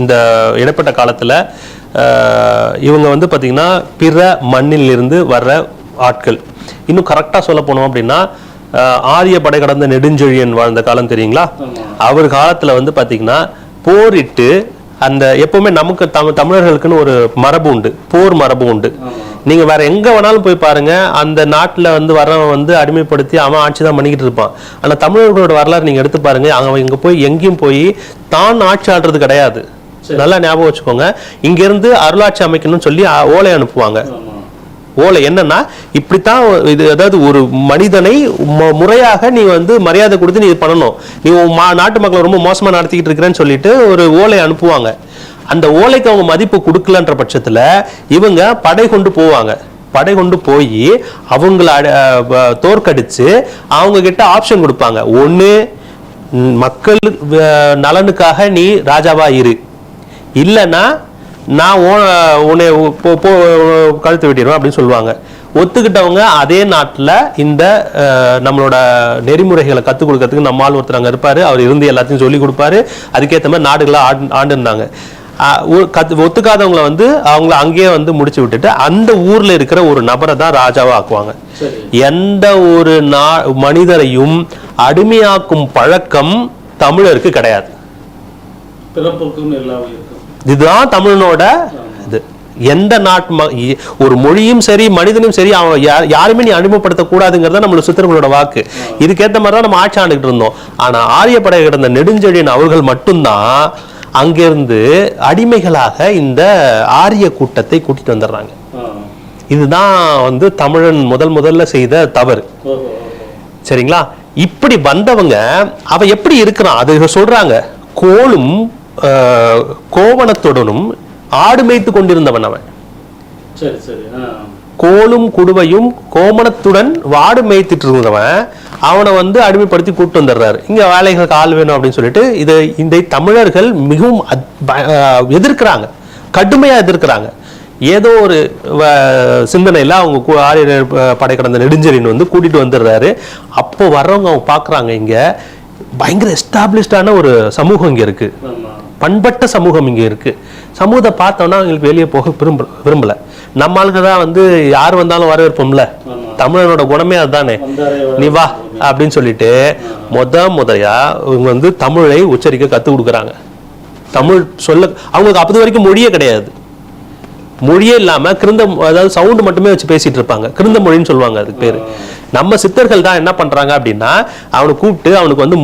இந்த இடைப்பட்ட காலத்தில் இவங்க வந்து பார்த்திங்கன்னா பிற மண்ணிலிருந்து வர்ற ஆட்கள். இன்னும் கரெக்டாக சொல்ல போனோம் அப்படின்னா ஆரிய படை கடந்த நெடுஞ்செழியன் வாழ்ந்த காலம் தெரியுங்களா? அவர் காலத்தில் வந்து பார்த்திங்கன்னா போரிட்டு அந்த எப்பவுமே நமக்கு தமிழர்களுக்குன்னு ஒரு மரபு உண்டு, போர் மரபு உண்டு. நீங்க வேற எங்க வேணாலும் போய் பாருங்க, அந்த நாட்டுல வந்து வரவன் வந்து அடிமைப்படுத்தி அவன் ஆட்சி தான் பண்ணிக்கிட்டு இருப்பான். ஆனா தமிழர்களோட வரலாறு நீங்க எடுத்து பாருங்க, அவன் இங்க போய் எங்கேயும் போய் தான் ஆட்சி ஆடுறது கிடையாது. நல்லா ஞாபகம் வச்சுக்கோங்க. இங்க இருந்து அருளாட்சி அமைக்கணும்னு சொல்லி ஓலை அனுப்புவாங்க. ஓலை என்னன்னா இப்படித்தான் இது, அதாவது ஒரு மனிதனை முறையாக நீ வந்து மரியாதை கொடுத்து நீ பண்ணணும், நீ நாட்டு மக்களை ரொம்ப மோசமா நடத்திக்கிட்டு இருக்கிறேன்னு சொல்லிட்டு ஒரு ஓலை அனுப்புவாங்க. அந்த ஓலைக்கு அவங்க மதிப்பு கொடுக்கலன்ற பட்சத்துல இவங்க படை கொண்டு போவாங்க. படை கொண்டு போய் அவங்கள தோற்கடிச்சு அவங்க கிட்ட ஆப்ஷன் கொடுப்பாங்க. ஒண்ணு, மக்கள் நலனுக்காக நீ ராஜாவா இரு, இல்லைன்னா நான் உன்னை கழுத்து வெட்டிடுவேன் அப்படின்னு சொல்லுவாங்க. ஒத்துக்கிட்டவங்க அதே நாட்டில் இந்த நம்மளோட நெறிமுறைகளை கற்றுக் கொடுக்கறதுக்கு நம்மால் ஒருத்தர் அங்கே இருப்பார். அவர் இருந்து எல்லாத்தையும் சொல்லி கொடுப்பாரு. அதுக்கேற்ற மாதிரி நாடுகளை ஆண்டுருந்தாங்க. ஒத்துக்காதவங்களை வந்து அவங்கள அங்கேயே வந்து முடிச்சு விட்டுட்டு அந்த ஊர்ல இருக்கிற ஒரு நபரை தான் ராஜாவா ஆக்குவாங்க. எந்த ஒரு மனிதரையும் அடிமையாக்கும் பழக்கம் தமிழருக்கு கிடையாது. இதுதான் தமிழனோட இது. எந்த நாட்டு ஒரு மொழியும் சரி மனிதனும் சரி அவன் யாருமே நீ அடிமைப்படுத்த கூடாதுங்கிறத நம்மளோட சித்தர்களோட வாக்கு. இதுக்கேற்ற மாதிரி தான் நம்ம ஆட்சி ஆண்டுகிட்டு இருந்தோம். ஆனா ஆரியப்படை கிடந்த நெடுஞ்செழியன் அவர்கள் மட்டும்தான் அங்கிருந்து அடிமைகளாக இந்த ஆரிய கூட்டத்தை கூட்டிட்டு வந்துடுறாங்க. இதுதான் வந்து தமிழன் முதல்ல செய்த தவறு. சரிங்களா? இப்படி வந்தவங்க அவ எப்படி இருக்கிறான் அது சொல்றாங்க. கோலும் கோவணத்துடனும் ஆடு மேய்த்து கொண்டிருந்தவன் அவன். கோலும் குடுவையும் கோமணத்துடன் வாடு மேய்த்துட்டு இருந்தவன் அவனை வந்து அடிமைப்படுத்தி கூப்பிட்டு வந்துடுறாரு. இங்க வேலைகளுக்கு ஆள் வேணும் அப்படின்னு சொல்லிட்டு இந்த தமிழர்கள் மிகவும் எதிர்க்கிறாங்க, கடுமையா எதிர்க்கிறாங்க. ஏதோ ஒரு சிந்தனையில அவங்க ஆரிய படை கடந்த நெடுஞ்செழியன் வந்து கூட்டிட்டு வந்துடுறாரு. அப்போ வர்றவங்க அவங்க பாக்குறாங்க, இங்க பயங்கர எஸ்டாப்ளிஷ்டான ஒரு சமூகம் இங்க இருக்கு, பண்பட்ட சமூகம் இங்க இருக்கு. சமூகத்தை பார்த்தோம்னா அவங்களுக்கு வெளியே போக விரும்பல. நம்ம ஆளுங்க தான் வந்து யார் வந்தாலும் வரவேற்போம்ல, தமிழனோட குணமே அதுதானே, நீ வா அப்படின்னு சொல்லிட்டு முறையா இவங்க வந்து தமிழை உச்சரிக்க கத்து கொடுக்குறாங்க. தமிழ் சொல்ல அவங்களுக்கு அப்பது வரைக்கும் மொழியே கிடையாது. மொழியே இல்லாம கிருந்த, அதாவது சவுண்டு மட்டுமே வச்சு பேசிட்டு இருப்பாங்க. கிருந்த மொழின்னு சொல்லுவாங்க அதுக்கு பேரு. நம்ம சித்தர்கள் தான் என்ன பண்றாங்க அப்படின்னா அவனை கூப்பிட்டு அவனுக்கு வந்து